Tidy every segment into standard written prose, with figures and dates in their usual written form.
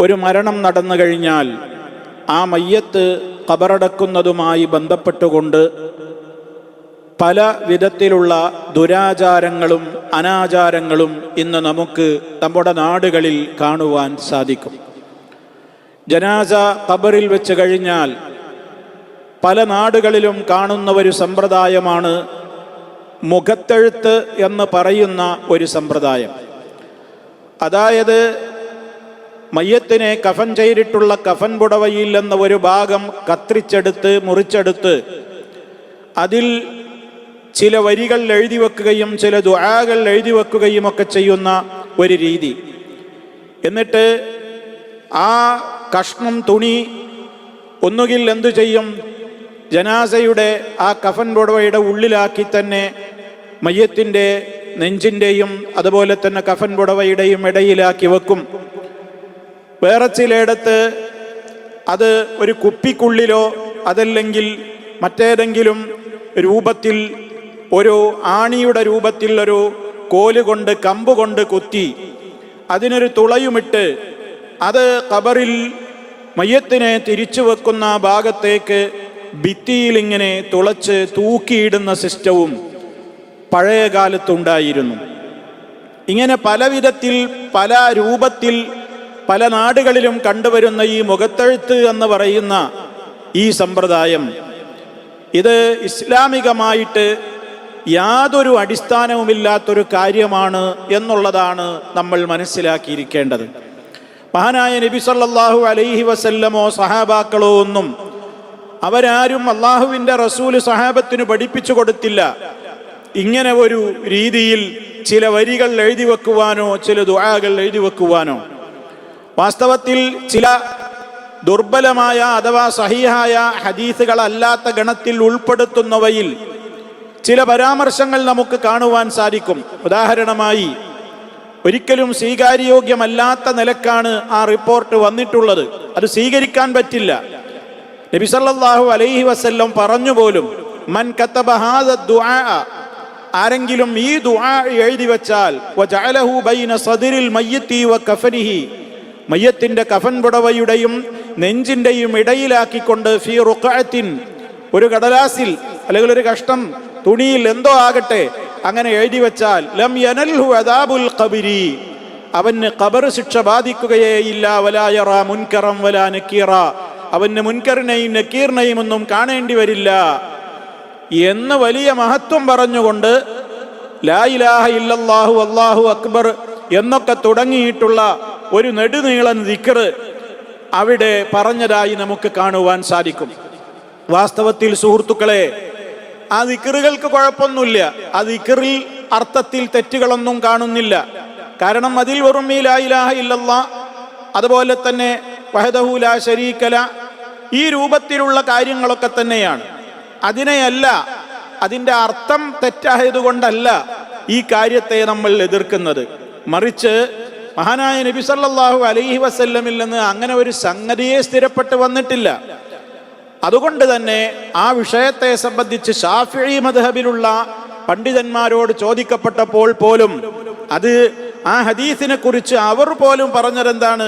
ഒരു മരണം നടന്നു കഴിഞ്ഞാൽ ആ മയ്യത്ത് ഖബറടക്കുന്നതുമായി ബന്ധപ്പെട്ടുകൊണ്ട് പല വിധത്തിലുള്ള ദുരാചാരങ്ങളും അനാചാരങ്ങളും ഇന്ന് നമുക്ക് നമ്മുടെ നാടുകളിൽ കാണുവാൻ സാധിക്കും. ജനാസ ഖബറിൽ വെച്ച് കഴിഞ്ഞാൽ പല നാടുകളിലും കാണുന്ന ഒരു സമ്പ്രദായമാണ് മുഖത്തെഴുത്ത് എന്ന് പറയുന്ന ഒരു സമ്പ്രദായം. അതായത് മയ്യത്തിനെ കഫൻ ചെയ്തിട്ടുള്ള കഫൻ പുടവയിൽ എന്ന ഒരു ഭാഗം കത്രിച്ചെടുത്ത് മുറിച്ചെടുത്ത് അതിൽ ചില വരികൾ എഴുതി വെക്കുകയും ചില ദുആകൾ എഴുതി വെക്കുകയും ഒക്കെ ചെയ്യുന്ന ഒരു രീതി. എന്നിട്ട് ആ കഷ്ണം തുണി ഒന്നുകിൽ എന്തു ചെയ്യും, ജനാസയുടെ ആ കഫൻ പുടവയുടെ ഉള്ളിലാക്കി തന്നെ മയ്യത്തിൻ്റെ നെഞ്ചിൻ്റെയും അതുപോലെ തന്നെ കഫൻ പുടവയുടെയും ഇടയിലാക്കി വെക്കും. വേറെ ചിലയിടത്ത് അത് ഒരു കുപ്പിക്കുള്ളിലോ അതല്ലെങ്കിൽ മറ്റേതെങ്കിലും രൂപത്തിൽ ഒരു ആണിയുടെ രൂപത്തിൽ ഒരു കോല് കൊണ്ട് കമ്പ് കൊണ്ട് കുത്തി അതിനൊരു തുളയുമിട്ട് അത് ഖബറിൽ മയ്യത്തിനെ തിരിച്ചു വെക്കുന്ന ഭാഗത്തേക്ക് ഭിത്തിയിൽ ഇങ്ങനെ തുളച്ച് തൂക്കിയിടുന്ന സിസ്റ്റവും പഴയ കാലത്തുണ്ടായിരുന്നു. ഇങ്ങനെ പല വിധത്തിൽ പല രൂപത്തിൽ പല നാടുകളിലും കണ്ടുവരുന്ന ഈ മുഖത്തെഴുത്ത് എന്ന് പറയുന്ന ഈ സമ്പ്രദായം ഇത് ഇസ്ലാമികമായിട്ട് യാതൊരു അടിസ്ഥാനവുമില്ലാത്തൊരു കാര്യമാണ് എന്നുള്ളതാണ് നമ്മൾ മനസ്സിലാക്കിയിരിക്കേണ്ടത്. മഹാനായ നബി സല്ലല്ലാഹു അലൈഹി വസല്ലമോ സഹാബാക്കളോ ഒന്നും അവരാരും അള്ളാഹുവിൻ്റെ റസൂല് സഹാബത്തിന് പഠിപ്പിച്ചു കൊടുത്തില്ല ഇങ്ങനെ ഒരു രീതിയിൽ ചില വരികൾ എഴുതി വെക്കുവാനോ ചില ദുആകൾ എഴുതി വെക്കുവാനോ. വാസ്തവത്തിൽ ചില ദുർബലമായ അഥവാ സഹീഹായ ഹദീസുകളല്ലാത്ത ഗണത്തിൽ ഉൾപ്പെടുത്തുന്നവയിൽ ചില പരാമർശങ്ങൾ നമുക്ക് കാണുവാൻ സാധിക്കും. ഉദാഹരണമായി, ഒരിക്കലും സ്വീകാര്യോഗ്യമല്ലാത്ത നിലക്കാണ് ആ റിപ്പോർട്ട് വന്നിട്ടുള്ളത്. അത് സ്വീകരിക്കാൻ പറ്റില്ല. നബി സല്ലല്ലാഹു അലൈഹി വസല്ലം പറഞ്ഞു പോലും, മൻ കതബ ഹാദ ദുആ, ആരെങ്കിലും ഈ ദുആ എഴുതി വെച്ചാൽ വജഅലഹു ബൈന സദ്രിൽ മയ്യിത്തി വകഫനിഹി, മയ്യത്തിന്റെ കഫൻ പുടവയുടെയും നെഞ്ചിന്റെയും ഇടയിലാക്കിക്കൊണ്ട് ഫീ റുഖഅത്തിൻ, ഒരു കടലാസിൽ അല്ലെങ്കിൽ ഒരു കഷ്ണം തുണിയിൽ എന്തോ ആകട്ടെ അങ്ങനെ എഴുതി വെച്ചാൽ ലം യനൽഹു അദാബുൽ ഖബരി, അവന് ഖബർ ശിക്ഷ ബാധിക്കുകയേയില്ല. വലാ യറാ മുൻകറം വലാ നക്കീറ, അവന് മുൻകറിനെയും നക്കീറിനെയും ഒന്നും കാണേണ്ടി വരില്ല എന്ന് വലിയ മഹത്വം പറഞ്ഞുകൊണ്ട് ലാ ഇലാഹ ഇല്ലല്ലാഹു അല്ലാഹു അക്ബർ എന്നൊക്കെ തുടങ്ങിയിട്ടുള്ള ഒരു നെടുനീളൻ ദിക്ർ അവിടെ പറഞ്ഞതായി നമുക്ക് കാണുവാൻ സാധിക്കും. വാസ്തവത്തിൽ സുഹൃത്തുക്കളെ, ആ ദിക്റുകൾക്ക് കുഴപ്പമൊന്നുമില്ല. ആ ദിക്റിൽ അർത്ഥത്തിൽ തെറ്റുകളൊന്നും കാണുന്നില്ല. കാരണം അതിൽ വെറും ഈ ലാ ഇലാഹ ഇല്ലല്ലാഹ് അതുപോലെ തന്നെ വഹദഹു ലാ ശരീക ലഹ് ഈ രൂപത്തിലുള്ള കാര്യങ്ങളൊക്കെ തന്നെയാണ്. അതിനെയല്ല, അതിൻ്റെ അർത്ഥം തെറ്റായതുകൊണ്ടല്ല ഈ കാര്യത്തെ നമ്മൾ എതിർക്കുന്നത്. മറിച്ച് മഹാനായ നബി സല്ലല്ലാഹു അലൈഹി വസല്ലമിൽ നിന്ന് അങ്ങനെ ഒരു സംഗതിയെ സ്ഥിരപ്പെട്ട് വന്നിട്ടില്ല. അതുകൊണ്ട് തന്നെ ആ വിഷയത്തെ സംബന്ധിച്ച് ശാഫിഈ മദ്ഹബിലുള്ള പണ്ഡിതന്മാരോട് ചോദിക്കപ്പെട്ടപ്പോൾ പോലും അത് ആ ഹദീസിനെ കുറിച്ച് അവർ പോലും പറഞ്ഞതെന്താണ്,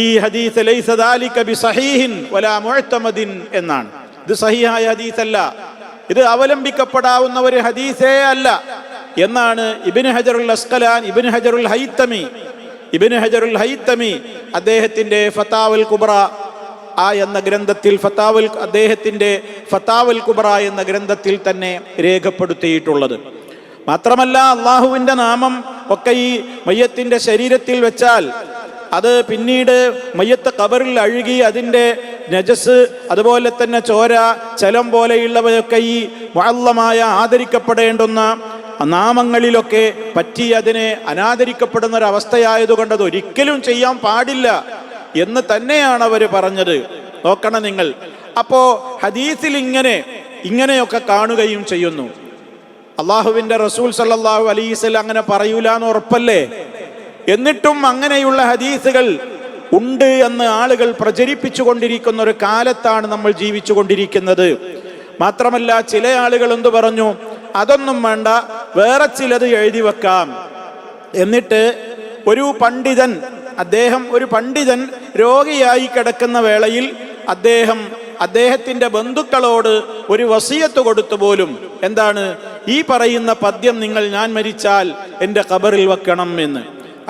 ഈ ഹദീസ് ലൈസ ദാലിക ബിസഹീഹിൻ വലാ മുഅ്തമദിൻ എന്നാണ്. ഇത് സഹീഹായ ഹദീസല്ല, ഇത് അവലംബിക്കപ്പെടാവുന്ന ഒരു ഹദീസേ അല്ല എന്നാണ് ഇബ്നു ഹജറുൽ ഹൈത്തമി അദ്ദേഹത്തിന്റെ ഫതാവൽ കുബ്ര എന്ന ഗ്രന്ഥത്തിൽ അദ്ദേഹത്തിന്റെ ഫതാവൽ കുബ്ര എന്ന ഗ്രന്ഥത്തിൽ തന്നെ രേഖപ്പെടുത്തിയിട്ടുള്ളത്. മാത്രമല്ല, അള്ളാഹുവിന്റെ നാമം ഒക്കെ ഈ മയ്യത്തിന്റെ ശരീരത്തിൽ വെച്ചാൽ അത് പിന്നീട് മയ്യത്ത് ഖബറിൽ അഴുകി അതിൻ്റെ നജസ് അതുപോലെ തന്നെ ചോര ചലം പോലെയുള്ളവയൊക്കെ ഈ മുഅല്ലമായ ആദരിക്കപ്പെടേണ്ടുന്ന നാമങ്ങളിലൊക്കെ പറ്റി അതിനെ അനാദരിക്കപ്പെടുന്ന ഒരവസ്ഥയായതുകൊണ്ട് അത് ഒരിക്കലും ചെയ്യാൻ പാടില്ല എന്ന് തന്നെയാണ് അവർ പറഞ്ഞത്. നോക്കണം നിങ്ങൾ. അപ്പോ ഹദീസിൽ ഇങ്ങനെയൊക്കെ കാണുകയും ചെയ്യുന്നു. അള്ളാഹുവിന്റെ റസൂൽ സല്ലല്ലാഹു അലൈഹി വസല്ലം അങ്ങനെ പറയൂല എന്ന് ഉറപ്പല്ലേ? എന്നിട്ടും അങ്ങനെയുള്ള ഹദീസുകൾ ഉണ്ട് എന്ന് ആളുകൾ പ്രചരിപ്പിച്ചു കൊണ്ടിരിക്കുന്ന ഒരു കാലത്താണ് നമ്മൾ ജീവിച്ചു കൊണ്ടിരിക്കുന്നത്. മാത്രമല്ല, ചില ആളുകൾ എന്തു പറഞ്ഞു, അതൊന്നും വേണ്ട, വേറെ ചിലത് എഴുതി വെക്കാം. എന്നിട്ട് ഒരു പണ്ഡിതൻ അദ്ദേഹം ഒരു പണ്ഡിതൻ രോഗിയായി കിടക്കുന്ന വേളയിൽ അദ്ദേഹത്തിന്റെ ബന്ധുക്കളോട് ഒരു വസിയത്ത് കൊടുത്തു പോലും. എന്താണ്? ഈ പറയുന്ന പദ്യം നിങ്ങൾ ഞാൻ മരിച്ചാൽ എൻ്റെ ഖബറിൽ വെക്കണം എന്ന്.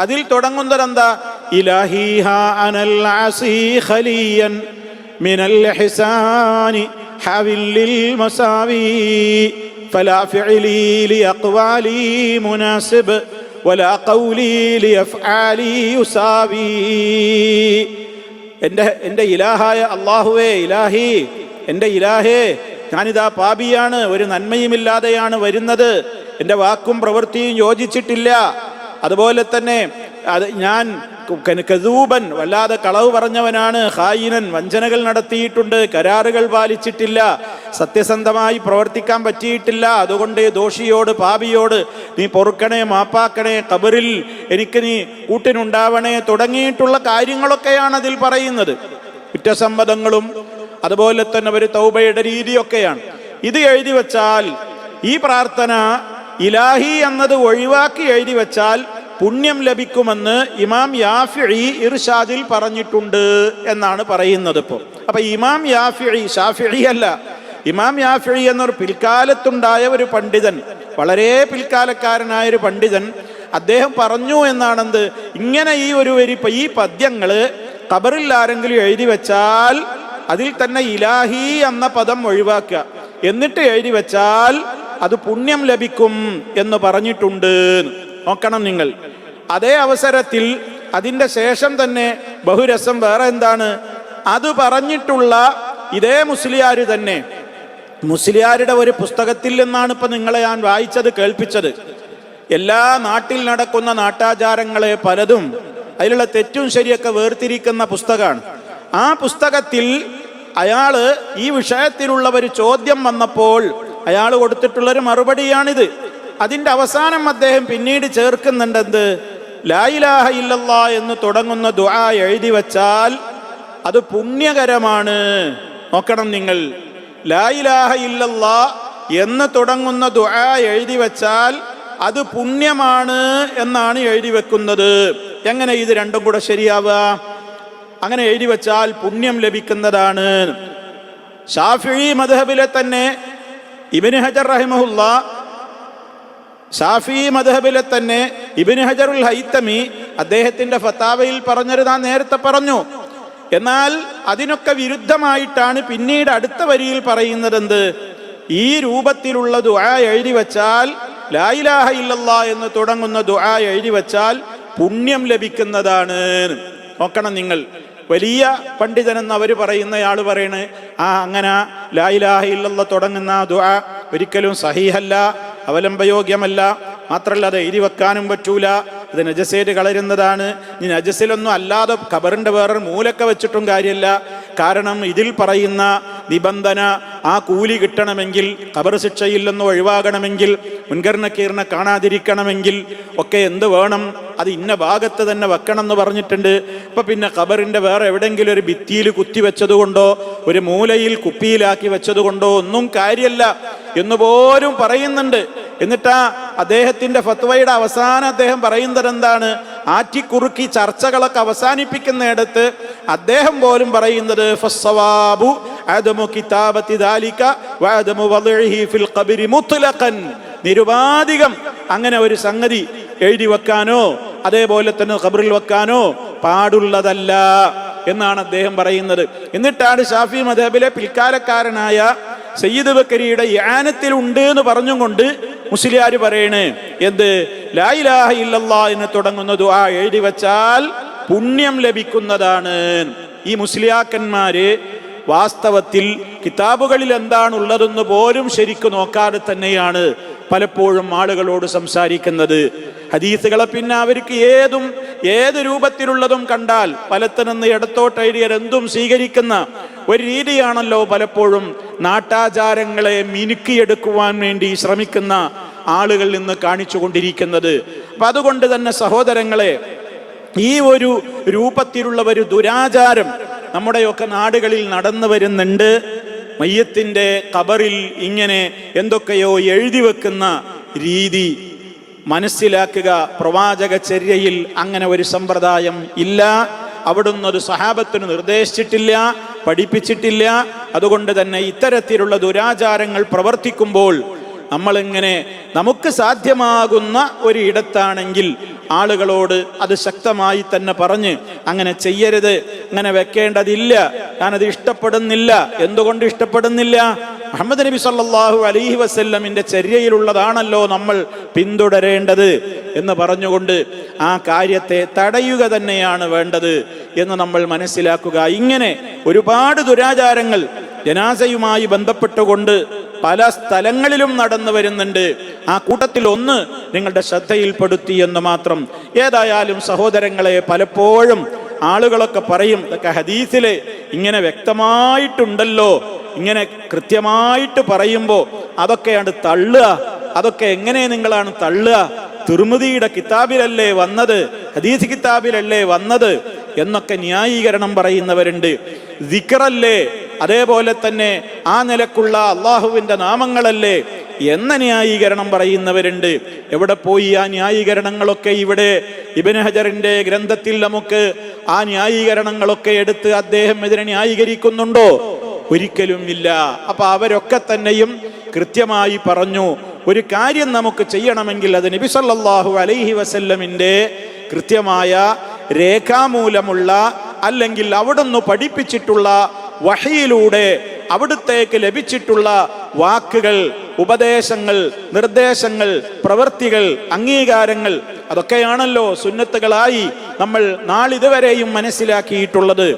അതിൽ തുടങ്ങുന്നതെന്താ? ഇലാഹി ഹാ അനൽ ആസി ഖലിയൻ മിനൽ ഇഹ്സാനി ഹവിൽ ലിൽ മസാവി ഫലാ ഫിഅലി ലി അഖ്വാലി മുനാസിബ് വലാ ഖൗലി ലി അഫ്ആലി യുസാവി. എൻ്റെ ഇലാഹായ അല്ലാഹുവേ, ഇലാഹി, എൻ്റെ ഇലാഹേ, ഞാനിതാ പാപിയാണ്, ഒരു നന്മയുമില്ലാതെയാണ് വരുന്നത്, എൻ്റെ വാക്കും പ്രവൃത്തിയും യോജിച്ചിട്ടില്ല. അതുപോലെ തന്നെ ഞാൻ കദൂബൻ, വല്ലാതെ കളവ് പറഞ്ഞവനാണ്, ഖായിനൻ, വഞ്ചനകൾ നടത്തിയിട്ടുണ്ട്, കരാറുകൾ പാലിച്ചിട്ടില്ല, സത്യസന്ധമായി പ്രവർത്തിക്കാൻ പറ്റിയിട്ടില്ല. അതുകൊണ്ട് ദോഷിയോട്, പാപിയോട് നീ പൊറുക്കണേ, മാപ്പാക്കണേ, ഖബറിൽ എനിക്ക് നീ കൂട്ടിനുണ്ടാവണേ തുടങ്ങിയിട്ടുള്ള കാര്യങ്ങളൊക്കെയാണ് അതിൽ പറയുന്നത്. കുറ്റസമ്മതങ്ങളും അതുപോലെ തന്നെ ഒരു തൗബയുടെ രീതിയൊക്കെയാണ്. ഇത് എഴുതി വച്ചാൽ, ഈ പ്രാർത്ഥന ഇലാഹി എന്നത് ഒഴിവാക്കി എഴുതി വച്ചാൽ പുണ്യം ലഭിക്കുമെന്ന് ഇമാം യാഫിഈ ഇർഷാദിൽ പറഞ്ഞിട്ടുണ്ട് എന്നാണ് പറയുന്നത്. ഇപ്പോൾ അപ്പൊ ഇമാം യാഫിഈ, ഷാഫിഈ അല്ല, ഇമാം യാഫിഈ എന്നൊരു പിൽക്കാലത്തുണ്ടായ ഒരു പണ്ഡിതൻ, വളരെ പിൽക്കാലക്കാരനായ ഒരു പണ്ഡിതൻ, അദ്ദേഹം പറഞ്ഞു എന്നാണെന്ത്, ഇങ്ങനെ ഈ പദ്യങ്ങള് ഖബറിൽ ആരെങ്കിലും എഴുതി വെച്ചാൽ അതിൽ തന്നെ ഇലാഹി എന്ന പദം ഒഴിവാക്കുക, എന്നിട്ട് എഴുതി വെച്ചാൽ അത് പുണ്യം ലഭിക്കും എന്ന് പറഞ്ഞിട്ടുണ്ട്. നോക്കണം നിങ്ങൾ. അതേ അവസരത്തിൽ അതിൻ്റെ ശേഷം തന്നെ ബഹുരസം വേറെ എന്താണ്, അത് പറഞ്ഞിട്ടുള്ള ഇതേ മുസ്ലിയാർ തന്നെ, മുസ്ലിയാരുടെ ഒരു പുസ്തകത്തിൽ നിന്നാണ് ഇപ്പൊ നിങ്ങളെ ഞാൻ വായിച്ചത്, കേൾപ്പിച്ചത്. എല്ലാ നാട്ടിൽ നടക്കുന്ന നാട്ടാചാരങ്ങളെ പലതും അതിലുള്ള തെറ്റും ശരിയൊക്കെ വേർതിരിക്കുന്ന പുസ്തകമാണ്. ആ പുസ്തകത്തിൽ അയാള് ഈ വിഷയത്തിലുള്ള ഒരു ചോദ്യം വന്നപ്പോൾ അയാൾ കൊടുത്തിട്ടുള്ളൊരു മറുപടിയാണിത്. അതിൻ്റെ അവസാനം അദ്ദേഹം പിന്നീട് ചേർക്കുന്നുണ്ടെന്ത്, ലാ ഇലാഹ ഇല്ലല്ലാ എന്ന് തുടങ്ങുന്ന ദുആ എഴുതി വച്ചാൽ അത് പുണ്യകരമാണ്. നോക്കണം നിങ്ങൾ, ലാ ഇലാഹ ഇല്ലല്ലാ എന്ന് തുടങ്ങുന്ന ദുആ എഴുതി വച്ചാൽ അത് പുണ്യമാണ് എന്നാണ് എഴുതി വെക്കുന്നത്. എങ്ങനെ ഇത് രണ്ടും കൂടെ ശരിയാവുക? അങ്ങനെ എഴുതി വച്ചാൽ പുണ്യം ലഭിക്കുന്നതാണ്. ഷാഫിഈ മദ്ഹബിലെ തന്നെ ഇബ്നു ഹജർ റഹിമഹുല്ലാ, ഷാഫിഈ മദ്ഹബിലെ തന്നെ ഇബ്നു ഹജറുൽ ഹൈതമി അദ്ദേഹത്തിന്റെ ഫതാവയിൽ പറഞ്ഞത് ഞാൻ നേരത്തെ പറഞ്ഞു. എന്നാൽ അതിനൊക്കെ വിരുദ്ധമായിട്ടാണ് പിന്നീട് അടുത്ത വരിയിൽ പറയുന്നത് എന്ത്, ഈ രൂപത്തിലുള്ള ദുആ എഴുതി വച്ചാൽ, ലാ ഇലാഹ ഇല്ലല്ലാ എന്ന് തുടങ്ങുന്ന ദുആ എഴുതി വച്ചാൽ പുണ്യം ലഭിക്കുന്നതാണ്. നോക്കണം നിങ്ങൾ, വലിയ പണ്ഡിതനെന്ന് അവർ പറയുന്നയാൾ പറയണ്, അങ്ങനെ ലാ ഇലാഹ ഇല്ലല്ലാ തുടങ്ങുന്ന ദുആ ഒരിക്കലും സഹീഹല്ല, അവലംബയോഗ്യമല്ല, മാത്രമല്ല അത് എഴുതി വെക്കാനും പറ്റൂല, ഇത് നജസേറ്റ് കളരുന്നതാണ്. ഇനി നജസിലൊന്നും അല്ലാതെ ഖബറിന്റെ വേറൊരു മൂലൊക്കെ വെച്ചിട്ടും കാര്യമില്ല. കാരണം ഇതിൽ പറയുന്ന നിബന്ധന ആ കൂലി കിട്ടണമെങ്കിൽ, ഖബർ ശിക്ഷയിൽ നിന്ന് ഒഴിവാകണമെങ്കിൽ, മുൻകർ നക്കീറിനെ കാണാതിരിക്കണമെങ്കിൽ ഒക്കെ എന്ത് വേണം, അത് ഇന്ന ഭാഗത്ത് തന്നെ വെക്കണം എന്ന് പറഞ്ഞിട്ടുണ്ട്. അപ്പൊ പിന്നെ ഖബറിന്റെ വേറെ എവിടെയെങ്കിലും ഒരു ഭിത്തിയിൽ കുത്തി വെച്ചതുകൊണ്ടോ ഒരു മൂലയിൽ കുപ്പിയിലാക്കി വെച്ചതുകൊണ്ടോ ഒന്നും കാര്യമല്ല എന്നുപോലും പറയുന്നുണ്ട്. എന്നിട്ടാ അദ്ദേഹത്തിന്റെ ഫത്വയുടെ അവസാനം അദ്ദേഹം പറയുന്നത് എന്താണ്, ആറ്റിക്കുറുക്കി ചർച്ചകളൊക്കെ അവസാനിപ്പിക്കുന്നിടത്ത് അദ്ദേഹം പോലും പറയുന്നത് ഫസ്സവാബു അദമു കിതാബത്തി ദാലിക വഅദമു വദ്ഇഹി ഫിൽ ഖബ്രി മുത്ലഖൻ, നിരുപാധികം അങ്ങനെ ഒരു സംഗതി എഴുതി വെക്കാനോ അതേപോലെ തന്നെ ഖബറിൽ വെക്കാനോ പാടുള്ളതല്ല എന്നാണ് അദ്ദേഹം പറയുന്നത്. എന്നിട്ടാണ് ഷാഫി മദ്ഹബിലെ പിൽക്കാലക്കാരനായ സയ്യിദ് ബക്കരിയുടെ യാനത്തിൽ ഉണ്ട് എന്ന് പറഞ്ഞുകൊണ്ട് മുസ്ലിയാർ പറയണേ എന്ത്, ലാ ഇലാഹ ഇല്ലല്ലാ എന്ന് തുടങ്ങുന്ന ദുആ എഴുതി വച്ചാൽ പുണ്യം ലഭിക്കുന്നതാണ്. ഈ മുസ്ലിയാക്കന്മാര് വാസ്തവത്തിൽ കിതാബുകളിൽ എന്താണുള്ളതെന്ന് പോലും ശരിക്കും നോക്കാതെ തന്നെയാണ് പലപ്പോഴും ആളുകളോട് സംസാരിക്കുന്നത്. ഹദീസുകളെ പിന്നെ അവർക്ക് ഏത് രൂപത്തിലുള്ളതും കണ്ടാൽ വലത്തുനിന്ന് ഇടത്തോട്ട് എഴുതിയതെന്തും സ്വീകരിക്കുന്ന ഒരു രീതിയാണല്ലോ പലപ്പോഴും നാട്ടാചാരങ്ങളെ മിനുക്കിയെടുക്കുവാൻ വേണ്ടി ശ്രമിക്കുന്ന ആളുകൾ നിന്ന് കാണിച്ചു കൊണ്ടിരിക്കുന്നത്. അപ്പൊ അതുകൊണ്ട് തന്നെ സഹോദരങ്ങളെ, ഈ ഒരു രൂപത്തിലുള്ള ഒരു ദുരാചാരം നമ്മുടെയൊക്കെ നാടുകളിൽ നടന്നു വരുന്നുണ്ട്. മയ്യത്തിന്റെ ഖബറിൽ ഇങ്ങനെ എന്തൊക്കെയോ എഴുതി വെക്കുന്ന രീതി മനസ്സിലാക്കുക, പ്രവാചക ചര്യയിൽ അങ്ങനെ ഒരു സമ്പ്രദായം ഇല്ല. അവിടുന്ന് ഒരു സഹാബത്തിന് നിർദ്ദേശിച്ചിട്ടില്ല, പഠിപ്പിച്ചിട്ടില്ല. അതുകൊണ്ട് തന്നെ ഇത്തരത്തിലുള്ള ദുരാചാരങ്ങൾ പ്രവർത്തിക്കുമ്പോൾ നമ്മളിങ്ങനെ നമുക്ക് സാധ്യമാകുന്ന ഒരു ഇടത്താണെങ്കിൽ ആളുകളോട് അത് ശക്തമായി തന്നെ പറഞ്ഞ് അങ്ങനെ ചെയ്യരുത്, അങ്ങനെ വെക്കേണ്ടതില്ല, ഞാനത് ഇഷ്ടപ്പെടുന്നില്ല. എന്തുകൊണ്ട് ഇഷ്ടപ്പെടുന്നില്ല? മുഹമ്മദ് നബി സല്ലല്ലാഹു അലൈഹി വസല്ലമിന്റെ ചര്യയിലുള്ളതാണല്ലോ നമ്മൾ പിന്തുടരേണ്ടത് എന്ന് പറഞ്ഞുകൊണ്ട് ആ കാര്യത്തെ തടയുക തന്നെയാണ് വേണ്ടത് എന്ന് നമ്മൾ മനസ്സിലാക്കുക. ഇങ്ങനെ ഒരുപാട് ദുരാചാരങ്ങൾ ജനാസയുമായി ബന്ധപ്പെട്ടുകൊണ്ട് പല സ്ഥലങ്ങളിലും നടന്നു വരുന്നുണ്ട്. ആ കൂട്ടത്തിൽ ഒന്ന് നിങ്ങളുടെ ശ്രദ്ധയിൽപ്പെടുത്തി എന്ന് മാത്രം. ഏതായാലും സഹോദരങ്ങളെ, പലപ്പോഴും ആളുകളൊക്കെ പറയും, ഇതൊക്കെ ഹദീസില് ഇങ്ങനെ വ്യക്തമായിട്ടുണ്ടല്ലോ, ഇങ്ങനെ കൃത്യമായിട്ട് പറയുമ്പോൾ അതൊക്കെയാണ് തള്ളുക. അതൊക്കെ എങ്ങനെ നിങ്ങളാണ് തള്ളുക? തിർമിദിയുടെ കിതാബിലല്ലേ വന്നത്, ഹദീസ് കിതാബിലല്ലേ വന്നത് എന്നൊക്കെ ന്യായീകരണം പറയുന്നവരുണ്ട്. ദിക്റല്ലേ, അതേപോലെ തന്നെ ആ നിലക്കുള്ള അള്ളാഹുവിന്റെ നാമങ്ങളല്ലേ എന്ന ന്യായീകരണം പറയുന്നവരുണ്ട്. എവിടെ പോയി ആ ന്യായീകരണങ്ങളൊക്കെ? ഇവിടെ ഇബ്നു ഹജറിന്റെ ഗ്രന്ഥത്തിൽ നമുക്ക് ആ ന്യായീകരണങ്ങളൊക്കെ എടുത്ത് അദ്ദേഹം ഇതിനെ ന്യായീകരിക്കുന്നുണ്ടോ? ഒരിക്കലും ഇല്ല. അപ്പൊ അവരൊക്കെ തന്നെയും കൃത്യമായി പറഞ്ഞു, ഒരു കാര്യം നമുക്ക് ചെയ്യണമെങ്കിൽ അത് നബി സല്ലല്ലാഹു അലൈഹി വസല്ലമിന്റെ കൃത്യമായ രേഖാമൂലമുള്ള അല്ലെങ്കിൽ അവിടുന്ന് പഠിപ്പിച്ചിട്ടുള്ള വഹയിലൂടെ അവിടുത്തേക്ക് ലഭിച്ചിട്ടുള്ള വാക്കുകൾ, ഉപദേശങ്ങൾ, നിർദ്ദേശങ്ങൾ, പ്രവൃത്തികൾ, അംഗീകാരങ്ങൾ, അതൊക്കെയാണല്ലോ സുന്നത്തുകളായി നമ്മൾ നാളിതുവരെയും മനസ്സിലാക്കിയിട്ടുള്ളത്.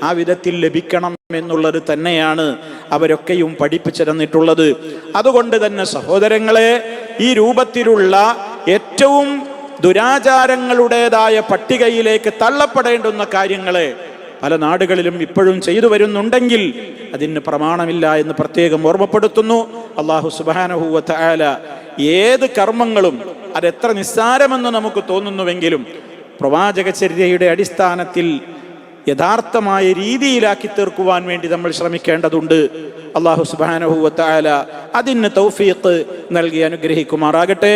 ആ വിധത്തിൽ ലഭിക്കണം എന്നുള്ളത് തന്നെയാണ് അവരൊക്കെയും പഠിപ്പിച്ചു തന്നിട്ടുള്ളത്. അതുകൊണ്ട് തന്നെ സഹോദരങ്ങളെ, ഈ രൂപത്തിലുള്ള ഏറ്റവും ദുരാചാരങ്ങളുടേതായ പട്ടികയിലേക്ക് തള്ളപ്പെടേണ്ടുന്ന കാര്യങ്ങളെ പല നാടുകളിലും ഇപ്പോഴും ചെയ്തു വരുന്നുണ്ടെങ്കിൽ അതിന് പ്രമാണമില്ല എന്ന് പ്രത്യേകം ഓർമ്മപ്പെടുത്തുന്നു. അല്ലാഹു സുബ്ഹാനഹു വ തആല ഏത് കർമ്മങ്ങളും അതെത്ര നിസ്സാരമെന്ന് നമുക്ക് തോന്നുന്നുവെങ്കിലും പ്രവാചകചര്യയുടെ അടിസ്ഥാനത്തിൽ യഥാർത്ഥമായ രീതിയിലാക്കി തീർക്കുവാൻ വേണ്ടി നമ്മൾ ശ്രമിക്കേണ്ടതുണ്ട്. അല്ലാഹു സുബ്ഹാനഹു വ തആല അതിന് തൗഫീഖ് നൽകി അനുഗ്രഹിക്കുമാറാകട്ടെ.